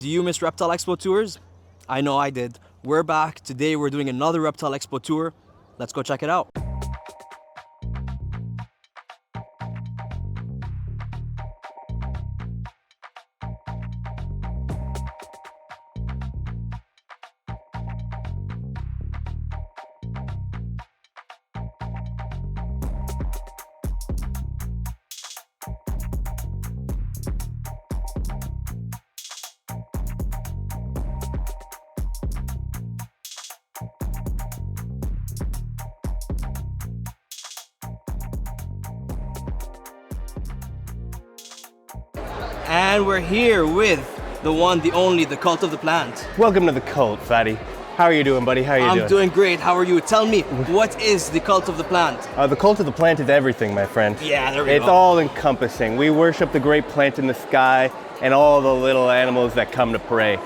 Do you miss Reptile Expo tours? I know I did. We're back. Today we're doing another Reptile Expo tour. Let's go check it out. And we're here with the one, the only, the cult of the plant. Welcome to the cult, Fatty. How are you doing, buddy? How are you doing? I'm doing great. How are you? Tell me, what is the cult of the plant? The cult of the plant is everything, my friend. Yeah, there we go. It's all encompassing. We worship the great plant in the sky and all the little animals that come to prey.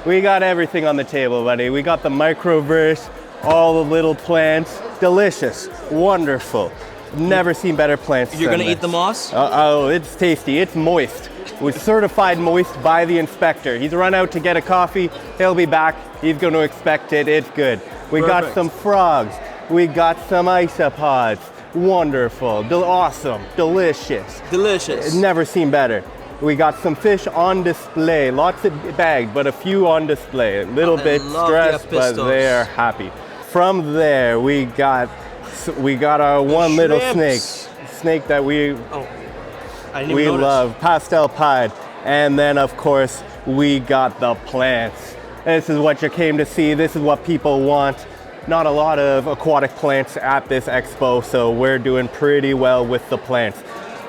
We got everything on the table, buddy. We got the microverse, all the little plants. Delicious, wonderful. Never seen better plants. You're gonna eat the moss? Oh, it's tasty. It's moist. Was certified moist by the inspector. He's run out to get a coffee. He'll be back. He's going to inspect it. It's good. We got some frogs. We got some isopods. Wonderful. Awesome. Delicious. Delicious. Never seen better. We got some fish on display. Lots of bagged, but a few on display. A little bit stressed, but they're happy. From there, we got our one little snake that we love, pastel pied. And then of course we got the plants. This is what you came to see. This is what people want. Not a lot of aquatic plants at this expo, so we're doing pretty well with the plants.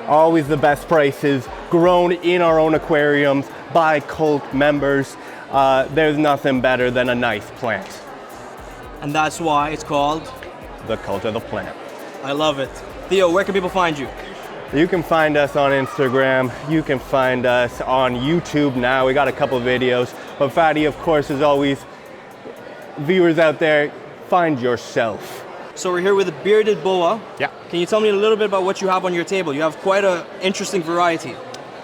Always the best prices, grown in our own aquariums by cult members. There's nothing better than a nice plant. And that's why it's called the cult of the plant. I love it. Theo, where can people find you? You can find us on Instagram. You can find us on YouTube now. We got a couple of videos. But Fatty, of course, as always, viewers out there, find yourself. So we're here with a bearded boa. Yeah. Can you tell me a little bit about what you have on your table? You have quite an interesting variety.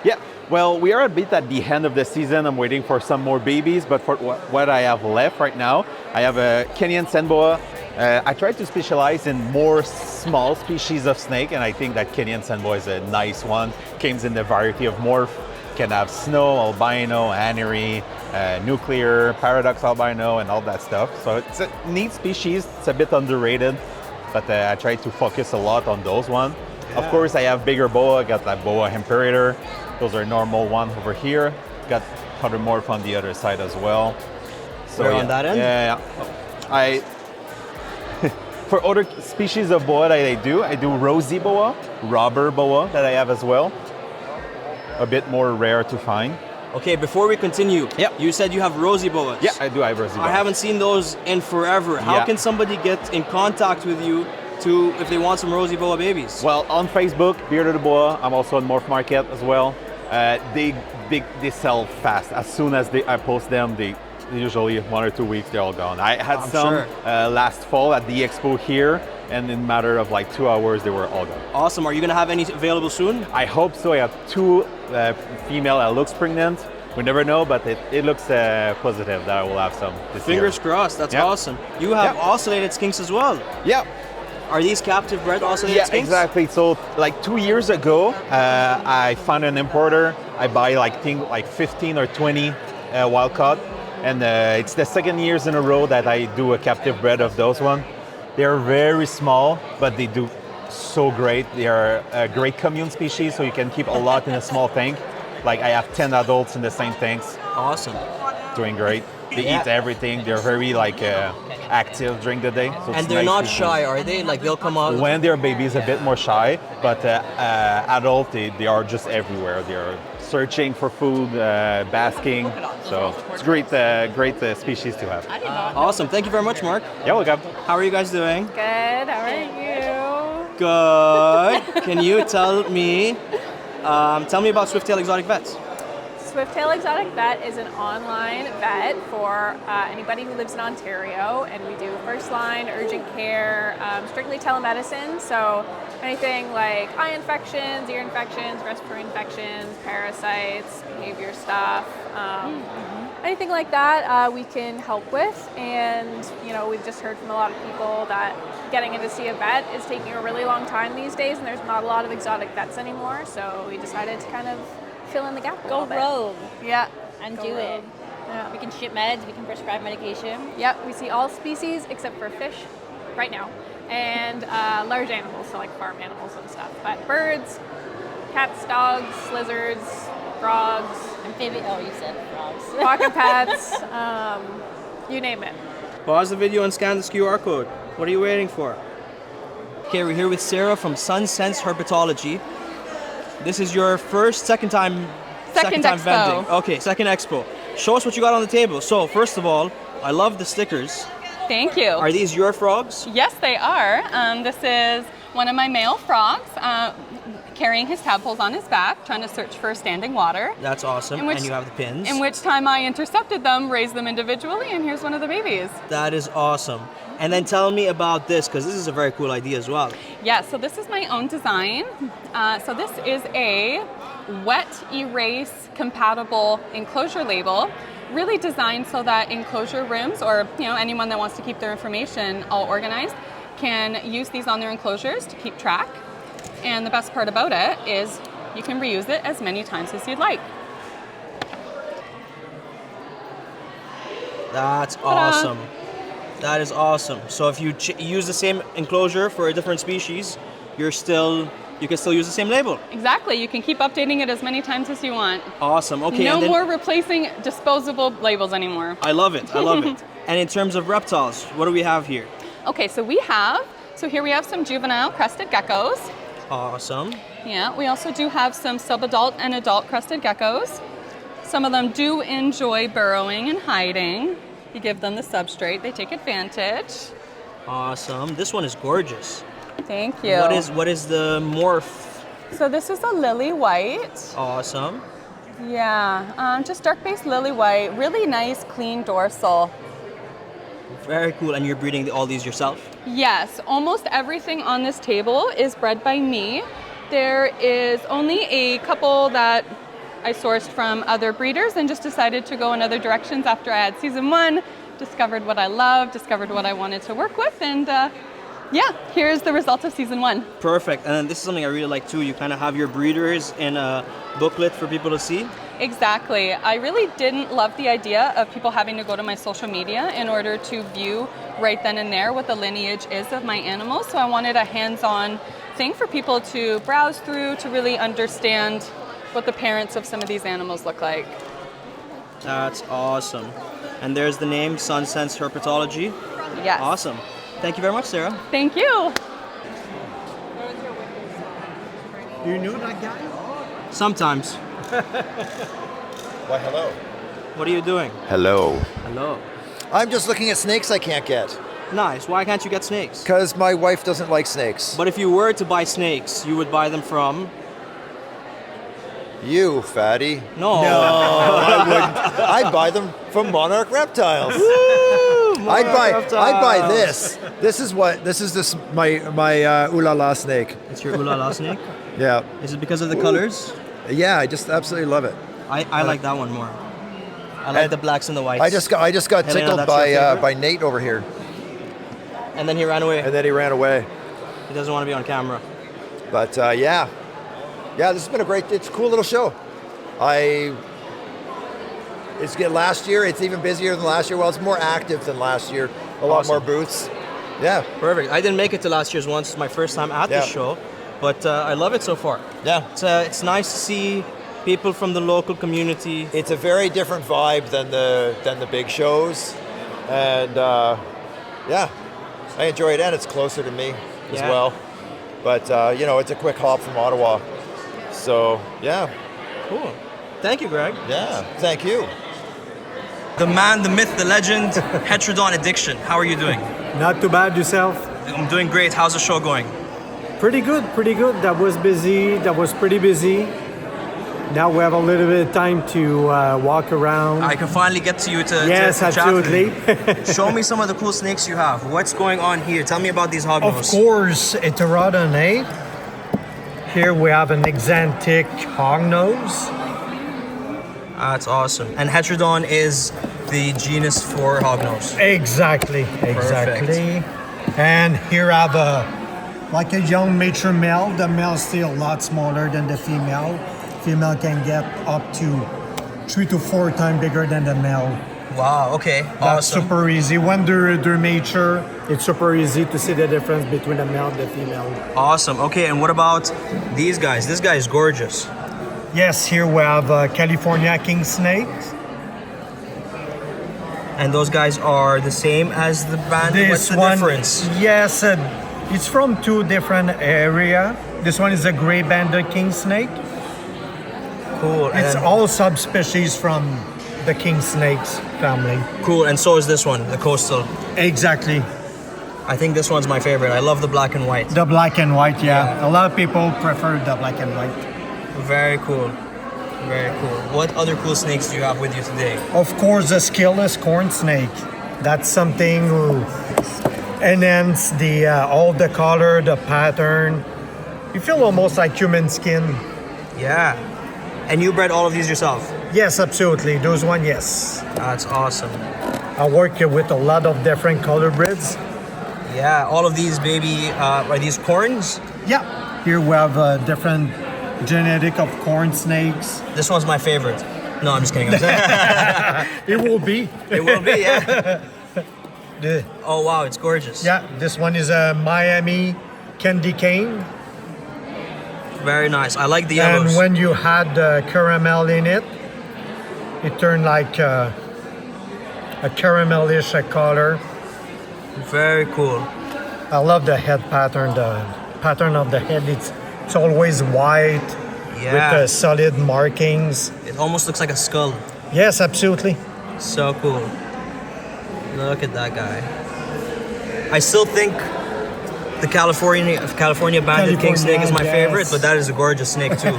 Yeah. Well, we are a bit at the end of the season. I'm waiting for some more babies, but for what I have left right now, I have a Kenyan sand boa. I try to specialize in more small species of snake, and I think that Kenyan sand boa is a nice one. Comes in the variety of morph. Can have snow, albino, anery, nuclear, paradox albino, and all that stuff. So it's a neat species. It's a bit underrated, but I try to focus a lot on those ones. Yeah. Of course, I have bigger boa. I got that boa imperator. Those are normal one over here. Got other morph on the other side as well. So yeah. On that end? Yeah. For other species of boa that I do rosy boa, robber boa that I have as well. A bit more rare to find. Okay, before we continue, you said you have rosy boas. Yeah, I do have rosy boas. I haven't seen those in forever. How can somebody get in contact with you if they want some rosy boa babies? Well, on Facebook, Bearded Boa. I'm also on Morph Market as well. They sell fast. As soon as I post them, they usually 1 or 2 weeks they're all gone. I had last fall at the expo here, and in a matter of like 2 hours they were all gone. Awesome. Are you gonna have any available soon? I hope so. I have 2 female that looks pregnant. We never know, but it looks positive that I will have some this year. Fingers crossed. That's awesome. You have ocellated skinks as well. Yeah. Are these captive bred ocellated skinks? Yeah, exactly. So like 2 years ago, I found an importer. I buy like 15 or 20 wild caught. And it's the second years in a row that I do a captive bred of those ones. They're very small, but they do so great. They are a great commune species, so you can keep a lot in a small tank. Like I have 10 adults in the same tanks. Awesome. Doing great. They eat everything. They're very active during the day. So and they're not shy, are they? Like they'll come out? When they're babies, a bit more shy, but adult, they are just everywhere. They're searching for food, basking. So it's great species to have. Awesome. Thank you very much, Mark. Yeah, welcome. How are you guys doing? Good. How are you? Good. Can you tell me about Swifttail Exotic Vets? Swifttail Exotic Vet is an online vet for anybody who lives in Ontario, and we do first line, urgent care, strictly telemedicine. So anything like eye infections, ear infections, respiratory infections, parasites, behavior stuff. anything like that, we can help with. And we've just heard from a lot of people that getting in to see a vet is taking a really long time these days, and there's not a lot of exotic vets anymore. So we decided to kind of fill in the gap. Go rogue. Yeah. And Go do rogue. it. Yeah. We can ship meds, we can prescribe medication. Yep, we see all species except for fish right now, and large animals, so like farm animals and stuff. But birds, cats, dogs, lizards, frogs, Amphibian. Oh, you said frogs. pocket pets, you name it. Pause the video and scan this QR code. What are you waiting for? Okay, we're here with Sarah from SunSense Herpology. This is your second time Expo. vending. Okay, second expo. Show us what you got on the table. So, first of all, I love the stickers. Thank you. Are these your frogs? Yes, they are. This is one of my male frogs carrying his tadpoles on his back, trying to search for standing water. That's awesome. And you have the pins. In which time I intercepted them, raised them individually, and here's one of the babies. That is awesome. And then tell me about this, because this is a very cool idea as well. Yeah, so this is my own design. So this is a wet erase compatible enclosure label, really designed so that enclosure rooms or anyone that wants to keep their information all organized can use these on their enclosures to keep track. And the best part about it is you can reuse it as many times as you'd like. That's awesome. That is awesome. So if you use the same enclosure for a different species, you can still use the same label. Exactly. You can keep updating it as many times as you want. Awesome. Okay. No more replacing disposable labels anymore. I love it. I love it. And in terms of reptiles, what do we have here? Okay, so here we have some juvenile crested geckos. Awesome. Yeah, we also do have some subadult and adult crested geckos. Some of them do enjoy burrowing and hiding. You give them the substrate, they take advantage. Awesome. This one is gorgeous. Thank you. What is the morph? So this is a lily white. Awesome. Yeah, just dark-based lily white. Really nice, clean dorsal. Very cool. And you're breeding all these yourself? Yes, almost everything on this table is bred by me. There is only a couple that I sourced from other breeders and just decided to go in other directions after I had season 1, discovered what I loved, discovered what I wanted to work with, and here's the result of season 1. Perfect. And this is something I really like too. You kind of have your breeders in a booklet for people to see. Exactly. I really didn't love the idea of people having to go to my social media in order to view right then and there what the lineage is of my animals. So I wanted a hands-on thing for people to browse through to really understand what the parents of some of these animals look like. That's awesome. And there's the name, SunSense Herpology. Yes. Awesome. Thank you very much, Sarah. Thank you. You knew that guy? Sometimes. Why, hello. What are you doing? Hello. Hello. I'm just looking at snakes I can't get. Nice. Why can't you get snakes? Because my wife doesn't like snakes. But if you were to buy snakes, you would buy them from... You, fatty. No. I wouldn't. I'd buy them from Monarch Reptiles. I'd buy this. This is my ooh la la snake. It's your ooh la la snake? Yeah. Is it because of the colors? Yeah, I just absolutely love it. I like that one more. I like the blacks and the whites. I just got Helena, tickled that's your favorite? by Nate over here. And then he ran away. And then he ran away. He doesn't want to be on camera. But yeah, this has been it's a cool little show. It's good. Last year, it's even busier than last year. Well, it's more active than last year. A lot more booths. Yeah. Perfect. I didn't make it to last year's one. It's my first time at this show, but I love it so far. Yeah. It's nice to see people from the local community. It's a very different vibe than the big shows, and I enjoy it, and it's closer to me as well. But it's a quick hop from Ottawa, so yeah. Cool. Thank you, Greg. Yeah. Thank you. The man, the myth, the legend, Hetradon Addiction. How are you doing? Not too bad, yourself? I'm doing great. How's the show going? Pretty good. That was busy. That was pretty busy. Now we have a little bit of time to walk around. I can finally get to you to Yes, to chat with absolutely. you. Show me some of the cool snakes you have. What's going on here? Tell me about these hognose. Of course, Hetradon Addiction. Here we have an exantic hognose. That's awesome. And Hetradon is the genus for hognose. Exactly. And here I have a young mature male. The male is still a lot smaller than the female. Female can get up to 3 to 4 times bigger than the male. Wow, okay, That's awesome. super easy. When they're mature, it's super easy to see the difference between the male and the female. Awesome, okay, and what about these guys? This guy is gorgeous. Yes, here we have California king snake. And those guys are the same as the banded? What's the difference? Yes, it's from 2 different areas. This one is a gray banded king snake. Cool. It's all subspecies from the king snakes family. Cool, and so is this one, the coastal. Exactly. I think this one's my favorite. I love the black and white. The black and white, yeah. A lot of people prefer the black and white. Very cool. Very cool. What other cool snakes do you have with you today? Of course, the scaleless corn snake. That's something who enhance the all the color, the pattern. You feel almost like human skin. Yeah. And you bred all of these yourself? Yes, absolutely. Those one, yes. That's awesome. I work with a lot of different color breeds. Yeah, all of these baby, are these corns? Yeah. Here we have different genetic of corn snakes. This one's my favorite. No, I'm just kidding. It will be. It will be, yeah. Oh, wow, it's gorgeous. Yeah, this one is a Miami candy cane. Very nice. I like the yellows. And when you had caramel in it, it turned like a caramelish color. Very cool. I love the head pattern. The pattern of the head, it's always white with solid markings. It almost looks like a skull. Yes, absolutely. So cool. Look at that guy. I still think the California banded king snake is my favorite, but that is a gorgeous snake too.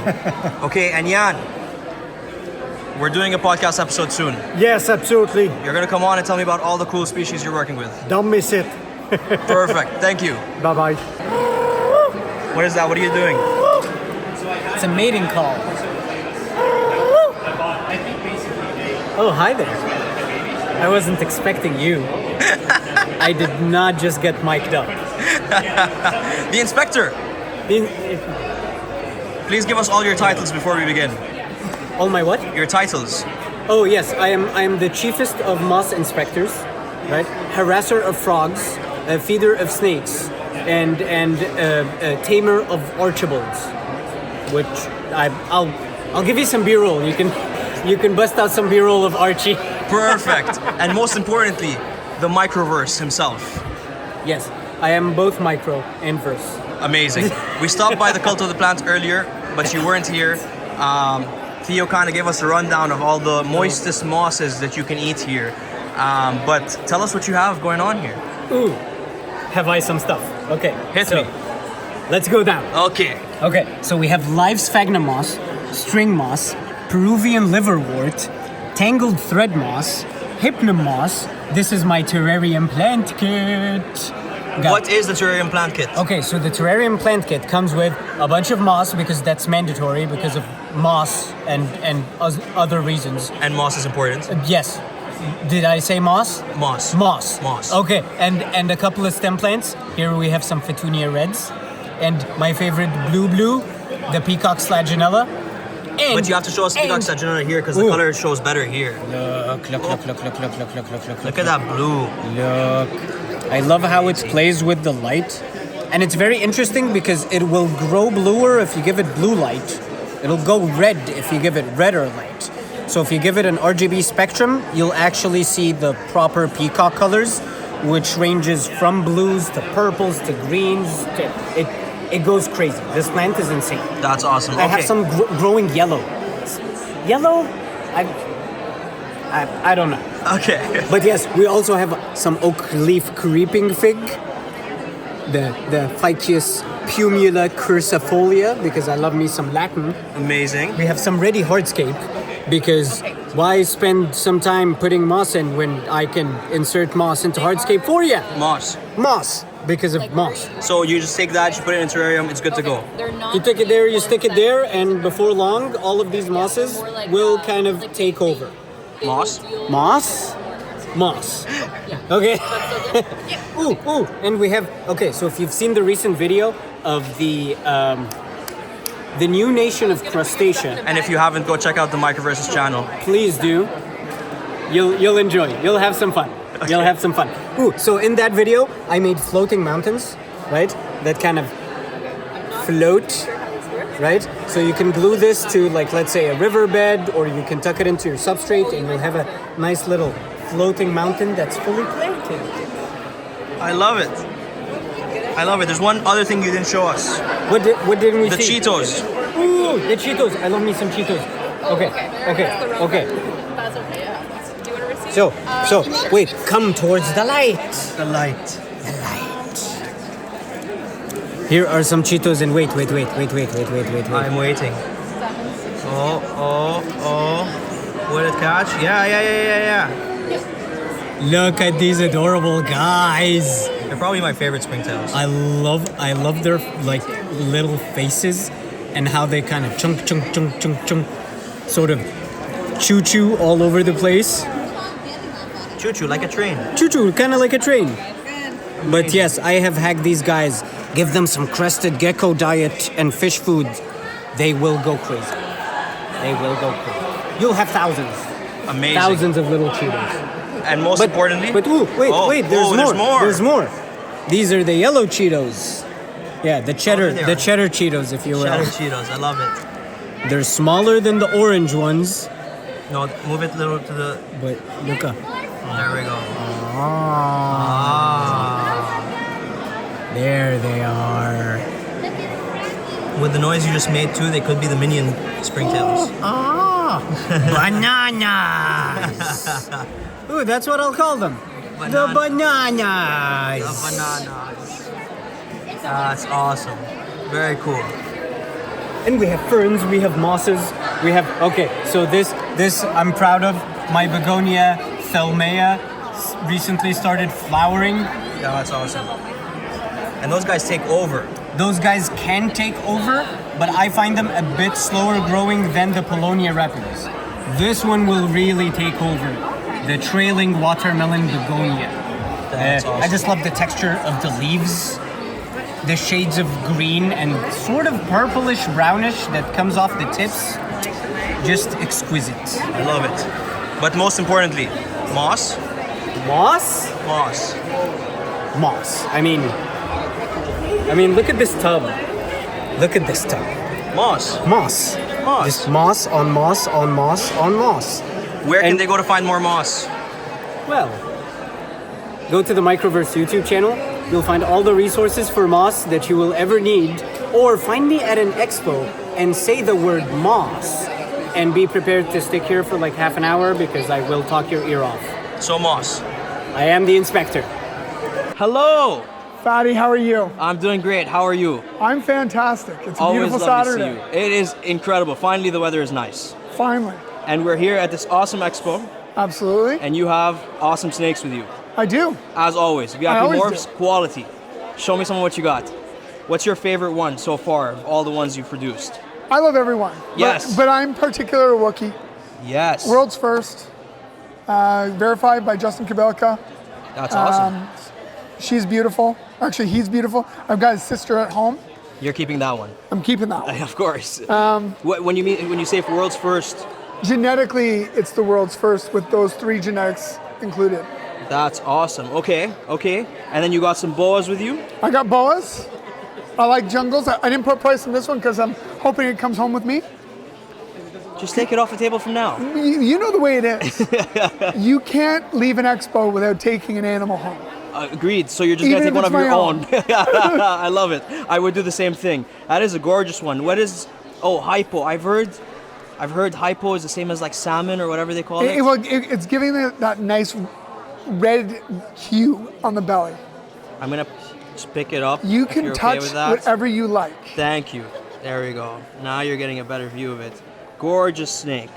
Okay, and Jan, we're doing a podcast episode soon. Yes, absolutely. You're gonna come on and tell me about all the cool species you're working with. Don't miss it. Perfect. Thank you. Bye-bye. What is that? What are you doing? It's a mating call. Oh, hi there. I wasn't expecting you. I did not just get mic'd up. The inspector. Please give us all your titles before we begin. All my what? Your titles. Oh yes, I am the chiefest of moss inspectors, right? Harasser of frogs, a feeder of snakes, and a tamer of archibalds. Which I'll give you some B-roll. You can bust out some B-roll of Archie. Perfect. And most importantly, the microverse himself. Yes, I am both micro and verse. Amazing. We stopped by the Cult of the Plant earlier, but you weren't here. Theo kind of gave us a rundown of all the moistest mosses that you can eat here. But tell us what you have going on here. Ooh, have I some stuff? Okay, Hit me. Let's go down. Okay. Okay, so we have live sphagnum moss, string moss, Peruvian liverwort, tangled thread moss, hypnum moss. This is my terrarium plant kit. What is the terrarium plant kit? Okay, so the terrarium plant kit comes with a bunch of moss because that's mandatory because of moss and other reasons. And moss is important. Yes. Did I say moss? Moss. Moss. Moss. Okay, and a couple of stem plants. Here we have some Petunia reds. And my favorite blue, the peacock slaginella. And, but you have to show us peacock slaginella here because the color shows better here. Look at that blue. Look. I love how it plays with the light. And it's very interesting because it will grow bluer if you give it blue light. It'll go red if you give it redder light. So if you give it an RGB spectrum, you'll actually see the proper peacock colors, which ranges from blues to purples to greens. It goes crazy. This plant is insane. That's awesome. I have some growing yellow. Yellow? I don't know. Okay. But yes, we also have some oak leaf creeping fig. The Phyceus pumila cursifolia, because I love me some Latin. Amazing. We have some ready hardscape, because why spend some time putting moss in when I can insert moss into hardscape for you? Moss. Moss. because of moss. So you just take that, you put it in a terrarium, it's good to go. They're not. You take it there, you stick it there, and before long, all of these mosses will kind of take over. Moss? Moss? Moss. Okay. Ooh, and we have, okay, so if you've seen the recent video of the new nation of crustacea, And if you haven't, go check out the Microversus channel. please do. You'll enjoy. You'll have some fun. You'll have some fun. Ooh, so in that video, I made floating mountains, right? That kind of float, right? So you can glue this to, like, let's say a riverbed, or you can tuck it into your substrate, and you'll have a nice little floating mountain that's fully planted. I love it. I love it. There's one other thing you didn't show us. What didn't we The see? Cheetos. Ooh, the Cheetos. I love me some Cheetos. Okay. That's okay. Yeah. Do you want to receive? So, wait, come towards the light. The light. Here are some Cheetos, and wait. I'm waiting. Oh. Would it catch? Yeah. Look at these adorable guys. They're probably my favorite springtails. I love their like little faces and how they kind of chunk, sort of choo all over the place. Choo-choo, like a train. Choo, kind of like a train. But yes, I have hacked these guys. Give them some crested gecko diet and fish food. They will go crazy. You'll have thousands. Amazing. Thousands of little Cheetos. And most importantly... But there's more. These are the yellow Cheetos. Yeah, the cheddar Cheetos, if you will. Cheddar Cheetos, I love it. They're smaller than the orange ones. No, move it a little to the... But look up. There we go. There they are. With the noise you just made too, they could be the minion springtails. Bananas! Ooh, that's what I'll call them. The bananas! The bananas. That's awesome. Very cool. And we have ferns, we have mosses, we have... Okay, so this I'm proud of. My begonia thelmea recently started flowering. Yeah, that's awesome. And those guys take over. Those guys can take over, but I find them a bit slower growing than the Polonia Reptiles. This one will really take over. The trailing watermelon begonia. That's awesome. I just love the texture of the leaves. The shades of green and sort of purplish brownish that comes off the tips. Just exquisite. I love it. But most importantly, moss. Moss? Moss. Moss. I mean, look at this tub. Moss. Moss. Just moss on moss on moss on moss. Where can they go to find more moss? Well, go to the Microverse YouTube channel. You'll find all the resources for moss that you will ever need. Or find me at an expo and say the word moss. And be prepared to stick here for like half an hour because I will talk your ear off. So moss. I am the inspector. Hello. Fatty, how are you? I'm doing great. How are you? I'm fantastic. It's a Always beautiful love Saturday. to see you. It is incredible. Finally, the weather is nice. Finally. And we're here at this awesome expo. Absolutely. And you have awesome snakes with you. I do. As always. I VIP always Morphs, do. quality. Show me some of what you got. What's your favorite one so far of all the ones you've produced? I love everyone. Yes. But I'm particular a Wookiee. Yes. World's first. Verified by Justin Kabelka. That's awesome. She's beautiful. Actually, he's beautiful. I've got his sister at home. You're keeping that one. I'm keeping that one. Of course. When you say world's first, genetically, it's the world's first with those 3 genetics included. That's awesome. Okay. And then you got some boas with you? I got boas. I like jungles. I didn't put price on this one because I'm hoping it comes home with me. Just take it off the table from now. You know the way it is. You can't leave an expo without taking an animal home. Agreed. So you're just going to take one of your own. I love it. I would do the same thing. That is a gorgeous one. What is... Oh, hypo. I've heard hypo is the same as like salmon or whatever they call it. It's giving it that nice red hue on the belly. I'm going to just pick it up. You can touch whatever you like. Thank you. There we go. Now you're getting a better view of it. Gorgeous snake.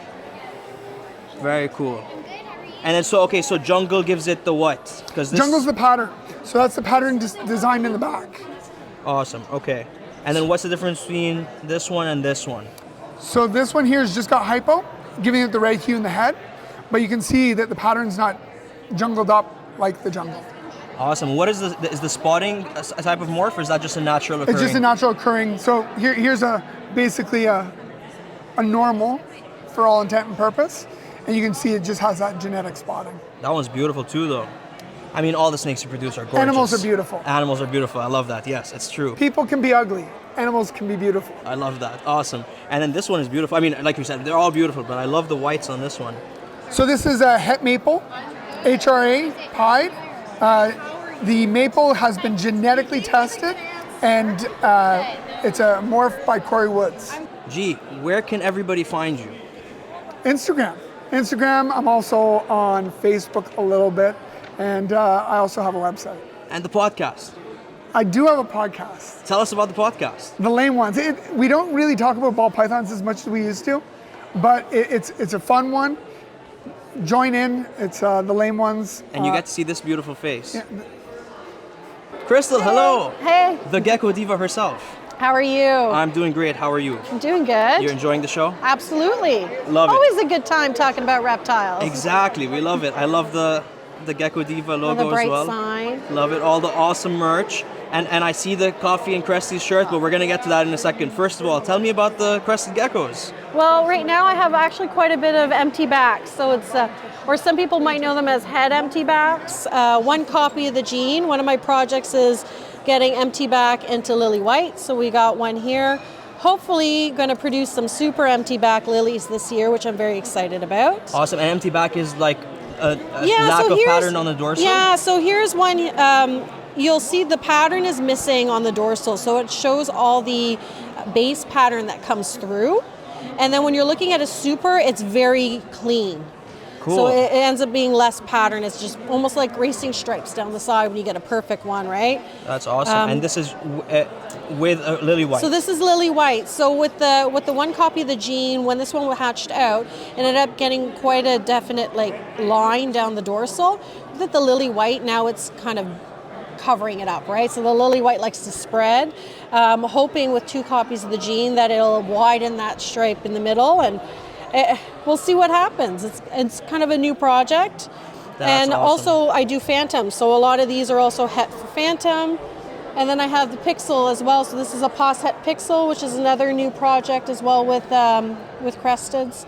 Very cool. And then so jungle gives it the what? Because Jungle's the pattern. So that's the pattern designed in the back. Awesome. Okay. And then what's the difference between this one and this one? So this one here has just got hypo, giving it the red hue in the head, but you can see that the pattern's not jungled up like the jungle. Awesome. What is the spotting a type of morph, or is that just a natural occurring? It's just a natural occurring. So here's basically a normal for all intent and purpose, and you can see it just has that genetic spotting. That one's beautiful too, though. I mean, all the snakes you produce are gorgeous. Animals are beautiful. Animals are beautiful. I love that. Yes, it's true. People can be ugly. Animals can be beautiful. I love that. Awesome. And then this one is beautiful. I mean, like you said, they're all beautiful, but I love the whites on this one. So this is a het maple, HRA pied. The maple has been genetically tested, and it's a morph by Corey Woods. Gee, where can everybody find you? Instagram. I'm also on Facebook a little bit, and I also have a website. And the podcast. I do have a podcast. Tell us about the podcast. The Lame Ones. We don't really talk about ball pythons as much as we used to, but it's a fun one. Join in. It's the Lame Ones. And you get to see this beautiful face. Yeah. Crystal, hello. Hey. The Gecko Diva herself. How are you? I'm doing great. How are you? I'm doing good. You're enjoying the show? Absolutely. Love it. Always a good time talking about reptiles. Exactly. We love it. I love the Gecko Diva logo the bright as well. sign. Love it. All the awesome merch. And I see the Coffee and Cresties shirt, but we're going to get to that in a second. First of all, tell me about the crested geckos. Well, right now I have actually quite a bit of empty backs. So it's, or some people might know them as head empty backs. One copy of the gene. One of my projects is getting empty back into lily white. So we got one here. Hopefully going to produce some super empty back lilies this year, which I'm very excited about. Awesome. And empty back is like a lack of pattern on the dorsal? Yeah, so here's one. You'll see the pattern is missing on the dorsal, so it shows all the base pattern that comes through. And then when you're looking at a super, it's very clean. Cool. So it ends up being less pattern. It's just almost like racing stripes down the side when you get a perfect one, right? That's awesome. And this is with lily white. So this is lily white. So with the one copy of the gene, when this one hatched out, it ended up getting quite a definite line down the dorsal. With the lily white, now it's kind of covering it up, right? So the lily white likes to spread. Hoping with 2 copies of the gene that it'll widen that stripe in the middle, and we'll see what happens. It's kind of a new project. That's awesome. Also I do phantom, so a lot of these are also het for phantom. And then I have the pixel as well. So this is a pos het pixel, which is another new project as well with cresteds.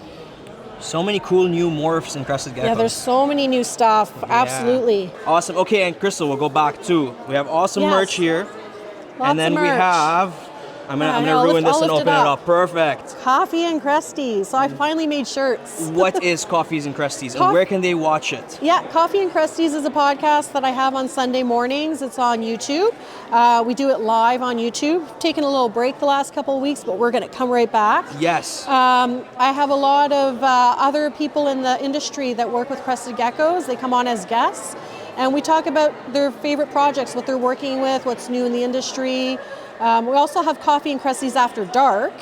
So many cool new morphs in crested geckos. Yeah, there's so many new stuff. Yeah. Absolutely. Awesome. Okay, and Crystal, we'll go back too. We have awesome merch here. Lots and then of we merch. have, I'm gonna I'll ruin this lift and it open it up. Perfect. Coffee and Cresties. So I finally made shirts. What is Coffees and Cresties, and where can they watch it? Yeah, Coffee and Cresties is a podcast that I have on Sunday mornings. It's on YouTube. We do it live on YouTube. Taken a little break the last couple of weeks, but we're going to come right back. Yes. I have a lot of other people in the industry that work with crested geckos. They come on as guests, and we talk about their favorite projects, what they're working with, what's new in the industry. We also have Coffee and Cresties After Dark.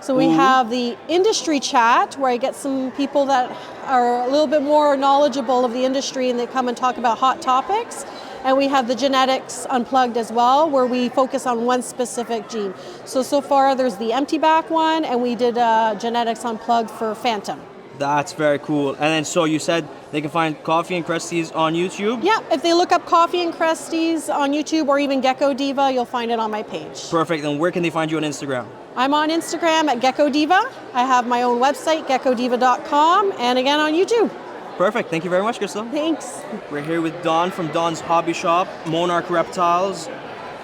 So we have the industry chat where I get some people that are a little bit more knowledgeable of the industry, and they come and talk about hot topics. And we have the Genetics Unplugged as well, where we focus on one specific gene. So far there's the empty back one, and we did Genetics Unplugged for Phantom. That's very cool. And then so you said they can find Coffee and Cresties on YouTube? Yeah, if they look up Coffee and Cresties on YouTube or even Gecko Diva, you'll find it on my page. Perfect. And where can they find you on Instagram? I'm on Instagram at Gecko Diva. I have my own website, geckodiva.com, and again on YouTube. Perfect. Thank you very much, Crystal. Thanks. We're here with Dawn from Dawn's Hobby Shop, Monarch Reptiles,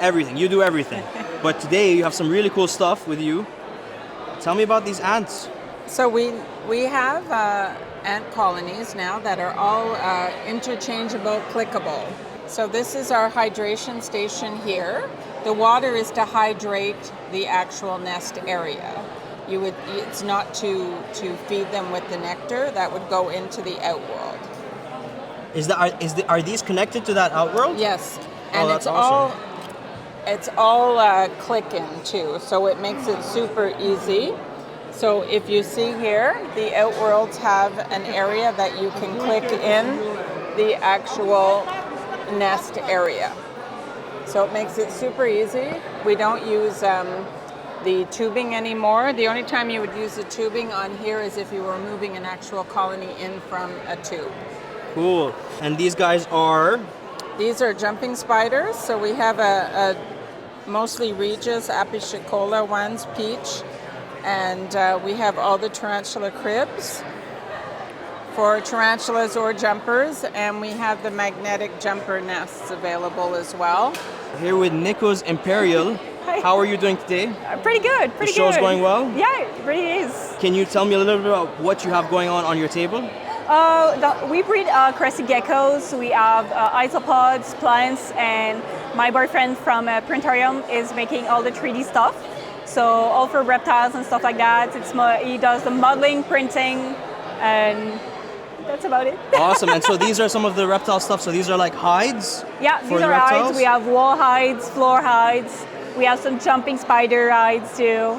everything. You do everything. But today you have some really cool stuff with you. Tell me about these ants. So we have ant colonies now that are all interchangeable, clickable. So this is our hydration station here. The water is to hydrate the actual nest area. It's not to feed them with the nectar. That would go into the outworld. Are these connected to that outworld? Yes, and that's awesome. It's all click-in too, so it makes it super easy. So if you see here, the outworlds have an area that you can click in the actual nest area. So it makes it super easy. We don't use the tubing anymore. The only time you would use the tubing on here is if you were moving an actual colony in from a tube. Cool. And these guys are? These are jumping spiders. So we have a mostly Regis, Apicicola ones, peach, and we have all the tarantula cribs for tarantulas or jumpers, and we have the magnetic jumper nests available as well. Here with Nico's Imperial. Hi. How are you doing today? Pretty good, pretty good. The show's going well? Yeah, it really is. Can you tell me a little bit about what you have going on your table? We breed crested geckos. We have isopods, plants, and my boyfriend from Printarium is making all the 3D stuff. So all for reptiles and stuff like that. He does the modeling, printing, and that's about it. Awesome. And so these are some of the reptile stuff. So these are like hides? Yeah, for these the are reptiles? hides. We have wall hides, floor hides. We have some jumping spider hides too.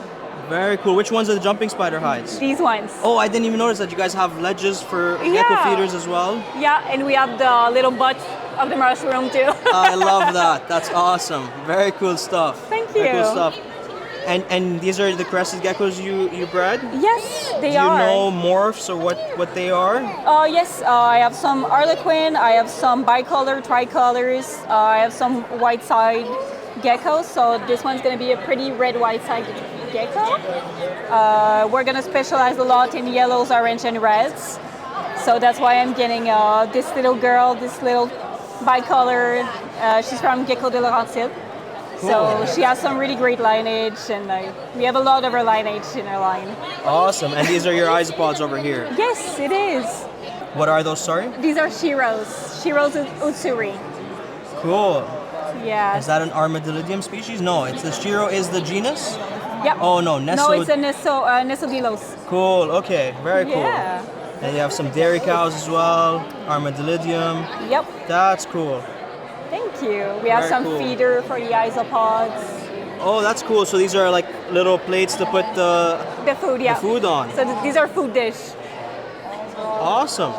Very cool. Which ones are the jumping spider hides? These ones. Oh, I didn't even notice that you guys have ledges for gecko feeders as well. Yeah, and we have the little butt of the mushroom too. I love that. That's awesome. Very cool stuff. Thank Very you. cool stuff. And these are the crested geckos you bred? Yes, they Do you are. know morphs or what they are? Yes, I have some harlequin, I have some bicolor, tricolors, I have some white side geckos. So this one's going to be a pretty red white side gecko. We're going to specialize a lot in yellows, orange, and reds. So that's why I'm getting this little girl, this little bicolor. She's from Gecko de Laurentides. So she has some really great lineage, and we have a lot of her lineage in our line. Awesome. And these are your isopods over here? Yes, it is. What are those, sorry? These are Shiros. Shiros Utsuri. Cool. Yeah. Is that an armadillidium species? No, it's the Shiro is the genus? Yep. Oh no, Neso. No, it's a Nesodilos. Cool, okay, very cool. Yeah. And you have some dairy cows as well, armadillidium. Yep. That's cool. Thank you. We have Very some cool. feeder for the isopods. Oh, that's cool. So these are like little plates to put the food, yeah. the food on. So these are food dish. Awesome.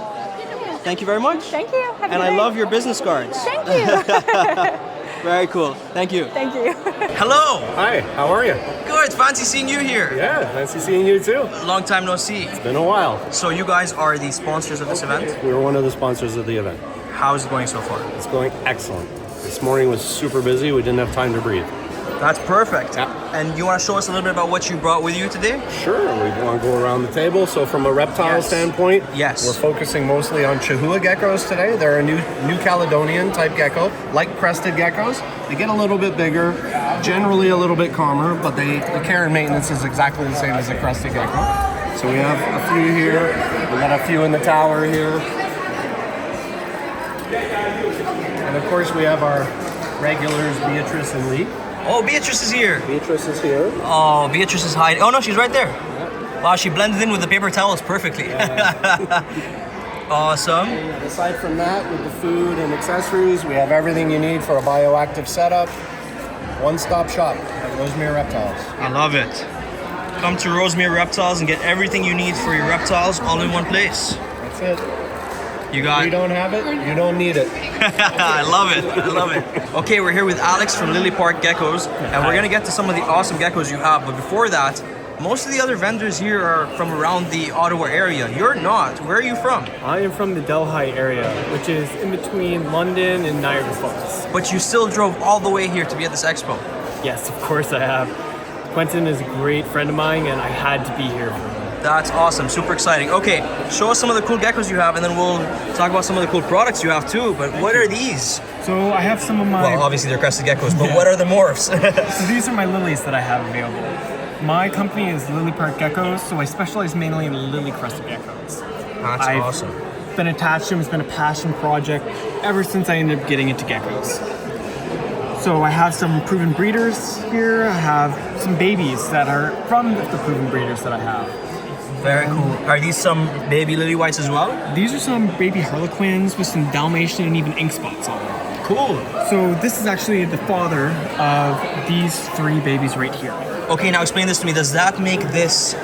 Thank you very much. Thank you. Have a And good I day. love your business cards. Thank you. Very cool. Thank you. Thank you. Hello. Hi, how are you? Good. Fancy seeing you here. Yeah, fancy seeing you too. Long time no see. It's been a while. So you guys are the sponsors of this event? We were one of the sponsors of the event. How's it going so far? It's going excellent. This morning was super busy. We didn't have time to breathe. That's perfect. Yeah. And you want to show us a little bit about what you brought with you today? Sure, we want to go around the table. So from a reptile standpoint, yes, we're focusing mostly on Chihuahua geckos today. They're a New Caledonian type gecko, like crested geckos. They get a little bit bigger, generally a little bit calmer, but the care and maintenance is exactly the same as a crested gecko. So we have a few here. We got a few in the tower here. And of course we have our regulars, Beatrice and Lee. Oh, Beatrice is here. Beatrice is here. Oh, Beatrice is hiding. Oh no, she's right there. Wow, she blended in with the paper towels perfectly. Awesome. And aside from that, with the food and accessories, we have everything you need for a bioactive setup. One-stop shop at Rosemir Reptiles. I love it. Come to Rosemir Reptiles and get everything you need for your reptiles all in one place. That's it. You got If you don't have it, you don't need it. I love it. I love it. Okay, we're here with Alex from Lily Park Geckos, and we're gonna get to some of the awesome geckos you have. But before that, most of the other vendors here are from around the Ottawa area. You're not. Where are you from? I am from the Delhi area, which is in between London and Niagara Falls. But you still drove all the way here to be at this expo. Yes, of course I have. Quentin is a great friend of mine, and I had to be here for him. That's awesome. Super exciting. Okay, show us some of the cool geckos you have, and then we'll talk about some of the cool products you have too. But what are these? So I have some of my... Well, obviously they're crested geckos, but what are the morphs? So these are my lilies that I have available. My company is Lily Park Geckos, so I specialize mainly in lily crested geckos. That's awesome. I've been attached to them. It's been a passion project ever since I ended up getting into geckos. So I have some proven breeders here. I have some babies that are from the proven breeders that I have. Very cool. Are these some baby lily whites as well? These are some baby harlequins with some Dalmatian and even ink spots on them. Cool. So this is actually the father of these three babies right here. Okay, now explain this to me. Does that make this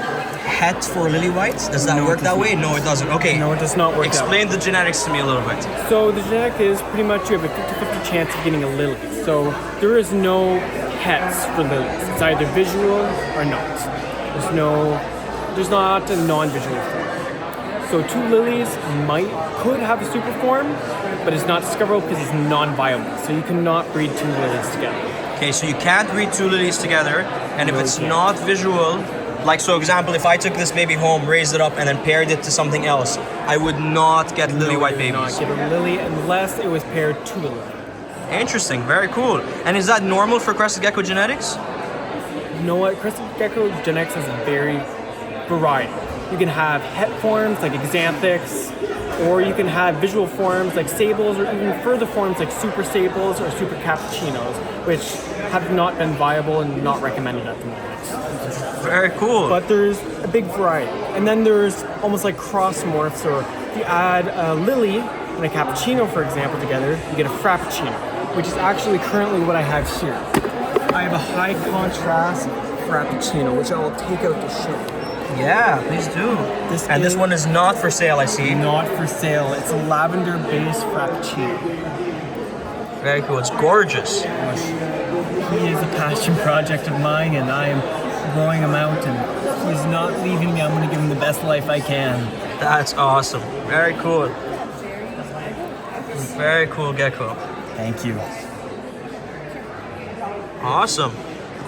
het for lily whites? Does that work that way? No, it doesn't. Okay. No, it does not work Explain that way. the genetics to me a little bit. So the genetic is pretty much you have a 50-50 chance of getting a lily. So there is no hets for lilies. It's either visual or not. There's not a non-visual form. So two lilies could have a super form, but it's not discoverable because it's non-viable. So you cannot breed two lilies together. Okay, so you can't breed two lilies together, and if it's not visual, like so example, if I took this baby home, raised it up, and then paired it to something else, I would not get lily white babies. Not get a lily unless it was paired to a lily. Interesting, very cool. And is that normal for crested gecko genetics? You know what? Crested gecko genetics has a very variety. You can have het forms like exanthics, or you can have visual forms like sables, or even further forms like super sables or super cappuccinos, which have not been viable and not recommended at the moment. Very cool. But there's a big variety. And then there's almost like cross morphs, or if you add a lily and a cappuccino, for example, together, you get a frappuccino, which is actually currently what I have here. I have a high contrast frappuccino, which I will take out to show. Yeah, please do. This one is not for sale, I see. Not for sale. It's a lavender-based frappuccino. Very cool. It's gorgeous. He is a passion project of mine, and I am growing him out, and he's not leaving me. I'm going to give him the best life I can. That's awesome. Very cool. Very cool gecko. Thank you. Awesome.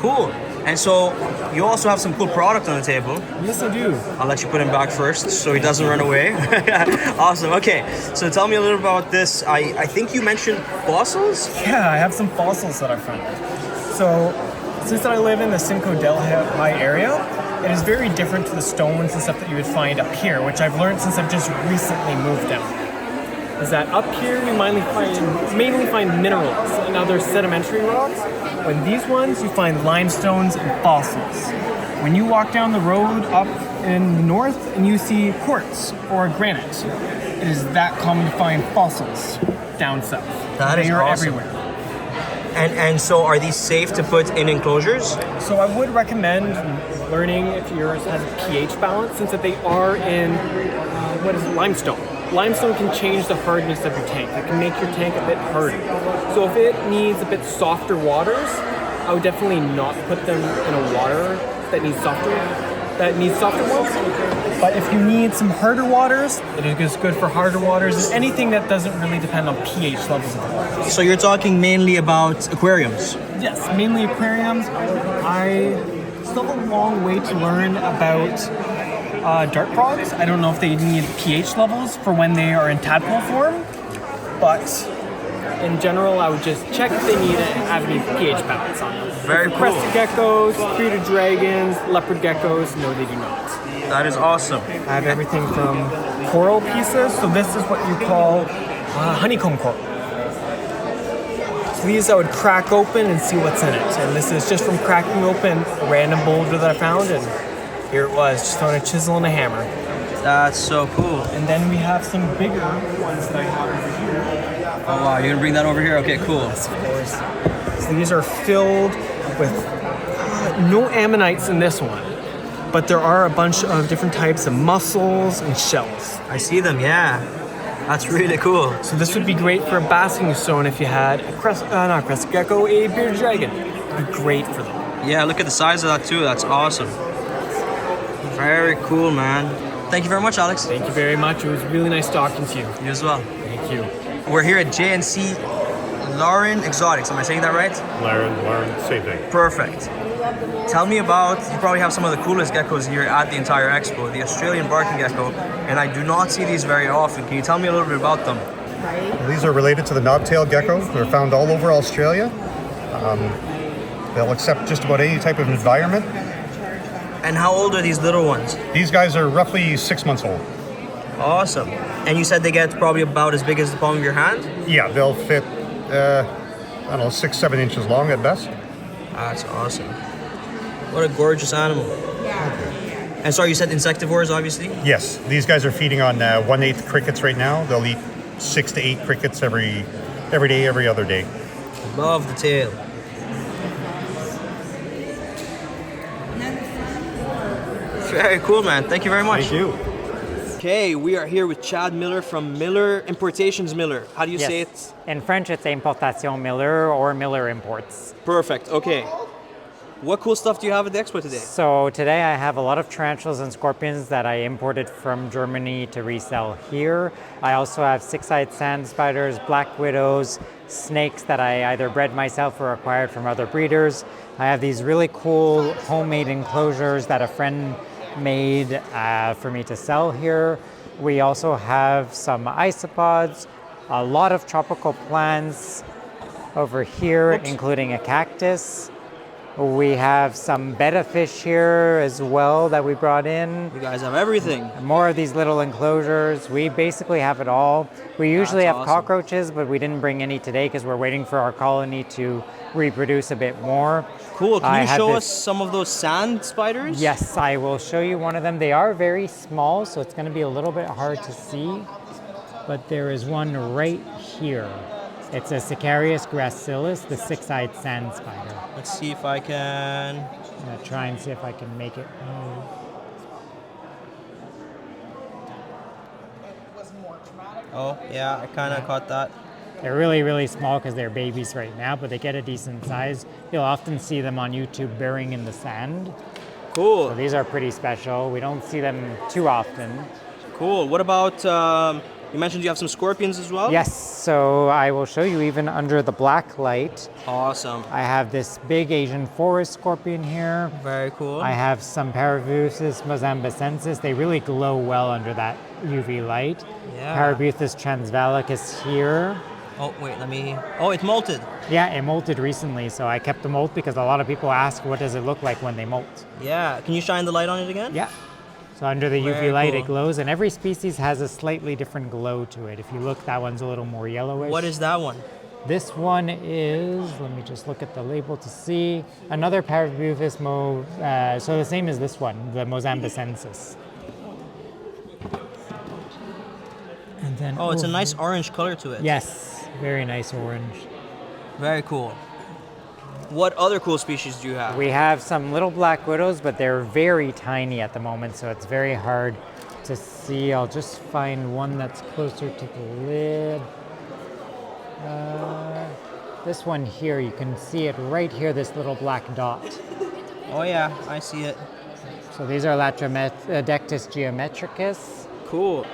Cool. And so you also have some cool product on the table. Yes, I do. I'll let you put him back first so he doesn't run away. Awesome. Okay. So tell me a little about this. I think you mentioned fossils? Yeah, I have some fossils that I found. So since I live in the Simcoe Delhi area, it is very different to the stones and stuff that you would find up here, which I've learned since I've just recently moved down. Is that up here we mainly find minerals and other sedimentary rocks. When these ones, you find limestones and fossils. When you walk down the road up in the north and you see quartz or granite, it is that common to find fossils down south. They are awesome. Everywhere. And so are these safe to put in enclosures? So I would recommend learning if yours has a pH balance, since that they are in, limestone. Limestone can change the hardness of your tank. It can make your tank a bit harder. So if it needs a bit softer waters, I would definitely not put them in a water that needs softer ones. But if you need some harder waters, it is good for harder waters, and anything that doesn't really depend on pH levels of the water. So you're talking mainly about aquariums? Yes, mainly aquariums. I still have a long way to learn about dart frogs. I don't know if they need pH levels for when they are in tadpole form, but in general, I would just check if they need to have any pH balance on them. Very cool. Crested geckos, bearded dragons, leopard geckos, no, they do not. That is awesome. I have everything from coral pieces, so this is what you call honeycomb coral. So these I would crack open and see what's in it, and this is just from cracking open a random boulder that I found, and here it was, just on a chisel and a hammer. That's so cool. And then we have some bigger ones that I have over here. Oh wow, you're gonna bring that over here? Okay, cool. Yes, of course. So these are filled with no ammonites in this one, but there are a bunch of different types of mussels and shells. I see them, yeah. That's really cool. So this would be great for a basking zone if you had a not crested gecko, a bearded dragon. It'd be great for them. Yeah, look at the size of that too. That's awesome. Very cool, man. Thank you very much, Alex. Thank you very much. It was really nice talking to you. You as well. Thank you. We're here at JNC Exotics. Am I saying that right? Lauren, same thing. Perfect. Tell me about, you probably have some of the coolest geckos here at the entire expo, the Australian barking gecko, and I do not see these very often. Can you tell me a little bit about them? These are related to the knobtail gecko. They're found all over Australia. They'll accept just about any type of environment. And how old are these little ones? These guys are roughly 6 months old. Awesome. And you said they get probably about as big as the palm of your hand? Yeah, they'll fit, 6-7 inches long at best. That's awesome. What a gorgeous animal. And sorry, you said insectivores, obviously? Yes, these guys are feeding on 1/8 crickets right now. They'll eat 6 to 8 crickets every day, every other day. Love the tail. Very cool, man. Thank you very much. Thank you. Okay, we are here with Chad Miller from Miller Importations Miller. How do you say it? In French, it's Importation Miller or Miller Imports. Perfect. Okay. What cool stuff do you have at the expo today? So today I have a lot of tarantulas and scorpions that I imported from Germany to resell here. I also have six-eyed sand spiders, black widows, snakes that I either bred myself or acquired from other breeders. I have these really cool homemade enclosures that a friend made for me to sell here. We also have some isopods, a lot of tropical plants over here, including a cactus. We have some betta fish here as well that we brought in. You guys have everything. More of these little enclosures. We basically have it all. We usually have cockroaches, but we didn't bring any today because we're waiting for our colony to reproduce a bit more. Cool. Can you show us some of those sand spiders? Yes, I will show you one of them. They are very small, so it's going to be a little bit hard to see. But there is one right here. It's a Sicarius gracilis, the six-eyed sand spider. Let's see if I can... I'm going to try and see if I can make it move. Oh, yeah, I kind of caught that. They're really, really small because they're babies right now, but they get a decent size. You'll often see them on YouTube burying in the sand. Cool. So these are pretty special. We don't see them too often. Cool. What about, you mentioned you have some scorpions as well? Yes, so I will show you even under the black light. Awesome. I have this big Asian forest scorpion here. Very cool. I have some Parabuthus mozambicensis. They really glow well under that UV light. Yeah. Parabuthus transvalicus here. Oh, wait, let me... Oh, it molted. Yeah, it molted recently, so I kept the molt because a lot of people ask what does it look like when they molt. Yeah, can you shine the light on it again? Yeah. So under the Very UV light cool. it glows, and every species has a slightly different glow to it. If you look, that one's a little more yellowish. What is that one? This one is, let me just look at the label to see, another Parabuthus so the same as this one, the mozambicensis. And then it's a nice orange color to it. Yes, very nice orange. Very cool. What other cool species do you have? We have some little black widows, but they're very tiny at the moment, so it's very hard to see. I'll just find one that's closer to the lid. This one here, you can see it right here, this little black dot. Oh yeah, I see it. So these are Latrodectus geometricus. Cool.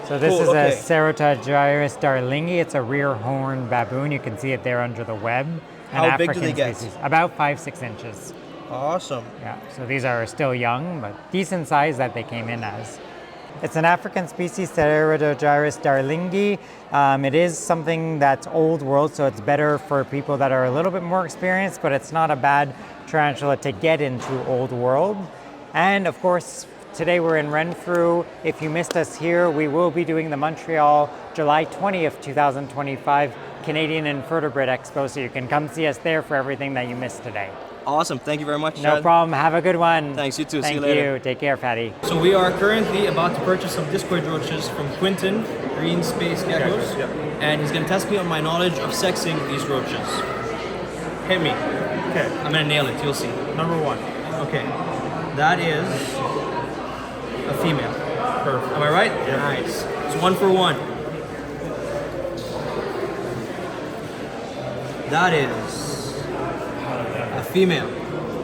So this is a Cerotogyrus darlingi. It's a rear horn baboon. You can see it there under the web. How big do they get? Species. About 5-6 inches. Awesome. Yeah, so these are still young, but decent size that they came in as. It's an African species, Cerotogyrus darlingi. It is something that's old world, so it's better for people that are a little bit more experienced, but it's not a bad tarantula to get into old world. And of course, today we're in Renfrew. If you missed us here, we will be doing the Montreal July 20th, 2025 Canadian Invertebrate Expo, so you can come see us there for everything that you missed today. Awesome. Thank you very much, No Chad. problem. Have a good one. Thanks. You too. Thank See you later. you. Take care, Fatty. So we are currently about to purchase some Discord roaches from Quinton, Green Space Geckos, and he's going to test me on my knowledge of sexing these roaches. Hit me. Okay. I'm going to nail it. You'll see. Number one. Okay. That is a female. Perfect. Am I right? Yeah. Nice. It's 1 for 1. That is a female.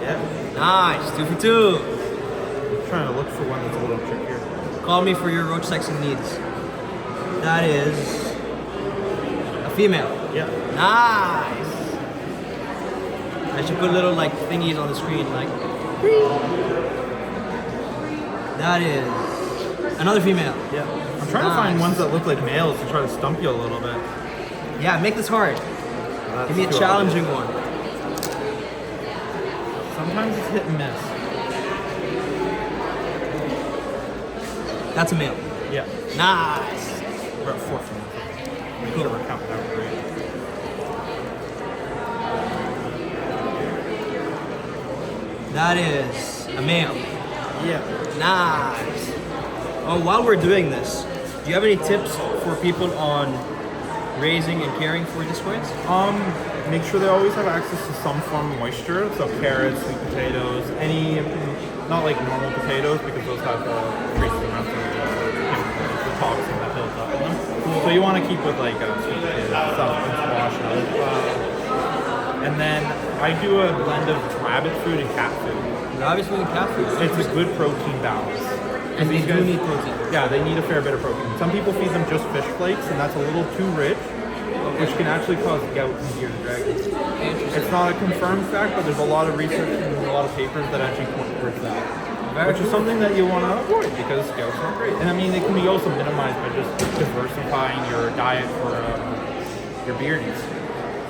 Yeah. Nice. 2 for 2. I'm trying to look for one that's a little trickier. Call me for your roach sexing needs. That is a female. Yeah. Nice. I should put little like thingies on the screen, like. That is another female. Yeah. I'm trying to find ones that look like males to try to stump you a little bit. Yeah, make this hard. Give me a challenging one. Sometimes it's hit and miss. That's a male. Yeah. Nice. We're at 4 for 1. Make sure we're counting that right. That is a male. Yeah. Nice. Oh, while we're doing this, do you have any tips for people on raising and caring for discoids? Make sure they always have access to some form of moisture. So carrots, sweet potatoes, any not like normal potatoes because those have traces amounts of the toxin that builds up in them. So you want to keep with like sweet potatoes, stuff, and squash, and then I do a blend of rabbit food and cat food. Rabbit food and cat food. It's a good protein balance. And these do need protein. Yeah, they need a fair bit of protein. Some people feed them just fish flakes, and that's a little too rich, which can actually cause gout in deer and dragons. It's not a confirmed fact, but there's a lot of research and a lot of papers that actually point towards that. Which is something that you want to avoid because gout's not great. And I mean, it can be also minimized by just diversifying your diet for your beardies.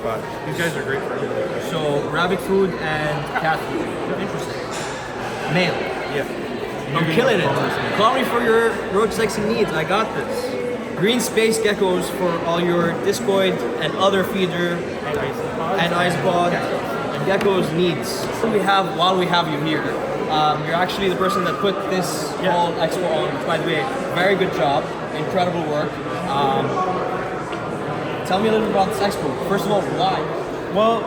But these guys are great for everything. So rabbit food and cat food. Interesting. Male. Yeah. I'm killing it. Call me for your roach sexing needs. I got this. Green space geckos for all your discoid and other feeder and isopod and geckos needs. We have while we have you here. You're actually the person that put this whole expo on. Which, by the way, very good job. Incredible work. Tell me a little bit about this expo. First of all, why? Well,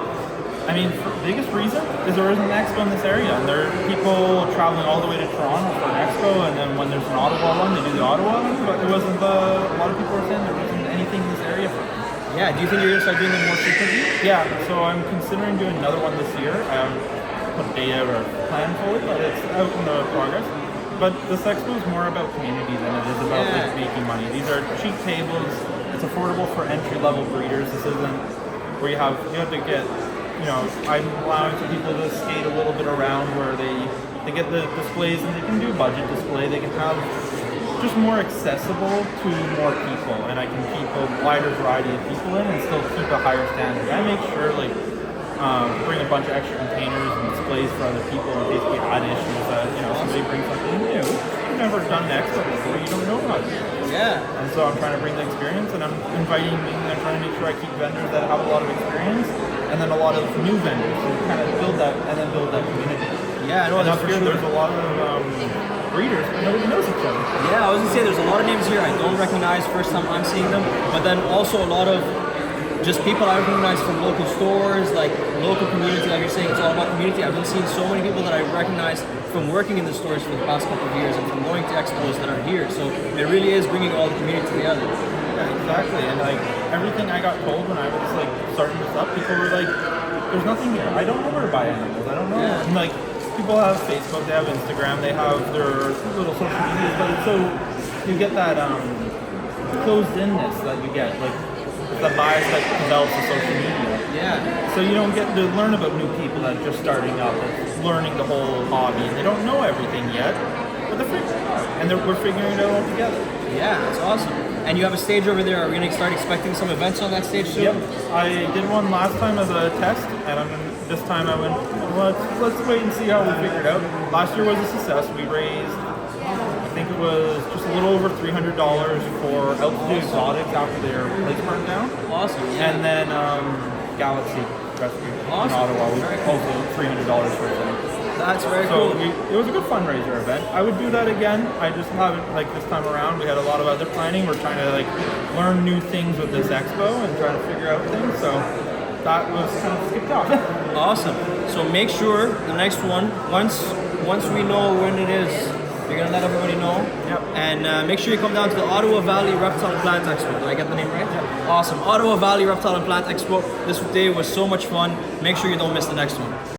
I mean, the biggest reason is there isn't an expo in this area, and there are people traveling all the way to Toronto for an expo, and then when there's an Ottawa one, they do the Ottawa one, but there wasn't a lot of people were saying there wasn't anything in this area for them. Yeah, do you think you're going to start doing them more frequently? Yeah, so I'm considering doing another one this year. I haven't put a date out or plan fully, but it's out in the progress. But this expo is more about community than it is about like making money. These are cheap tables. It's affordable for entry-level breeders. This isn't where you have to get. I'm allowing some people to skate a little bit around where they get the displays and they can do budget display. They can have just more accessible to more people, and I can keep a wider variety of people in and still keep a higher standard. I make sure bring a bunch of extra containers and displays for other people in case we had issues that somebody brings something new. You've never done an expo before, you don't know about it. Yeah. And so I'm trying to bring the experience, and I'm I'm trying to make sure I keep vendors that have a lot of experience. And then a lot of new vendors to kind of build that community. Yeah, I know. Up here, there's a lot of breeders, but nobody knows each other. Yeah, I was gonna say there's a lot of names here I don't recognize first time I'm seeing them, but then also a lot of just people I recognize from local stores, like local community. Like you're saying, it's all about community. I've been seeing so many people that I recognize from working in the stores for the past couple of years and from going to expos that are here. So it really is bringing all the community together. Yeah, exactly. And everything I got told when I was starting this up, people were like, "There's nothing here. I don't know where to buy animals. I don't know." Yeah. And people have Facebook, they have Instagram, they have their little social medias, but it's so you get that closed-inness that you get, the bias that develops in social media. Yeah. So you don't get to learn about new people that are just starting up, that's learning the whole hobby, and they don't know everything yet, but they're figuring it out, and we're figuring it out all together. Yeah, that's awesome. And you have a stage over there. Are we going to start expecting some events on that stage soon? Yep. I did one last time as a test, and this time I went, let's wait and see how we figure it out. Last year was a success. We raised, I think it was just a little over $300 for JNC Exotics after their place burned down. Awesome. Yeah. And then Galaxy Rescue in Ottawa was also $300 for them. That's very cool. It was a good fundraiser event. I would do that again. I just haven't, this time around. We had a lot of other planning. We're trying to learn new things with this expo and trying to figure out things. So that was kind of skipped off. Awesome. So make sure the next one, once we know when it is, you're gonna let everybody know. Yep. And make sure you come down to the Ottawa Valley Reptile and Plant Expo. Did I get the name right? Yep. Awesome. Ottawa Valley Reptile and Plant Expo. This day was so much fun. Make sure you don't miss the next one.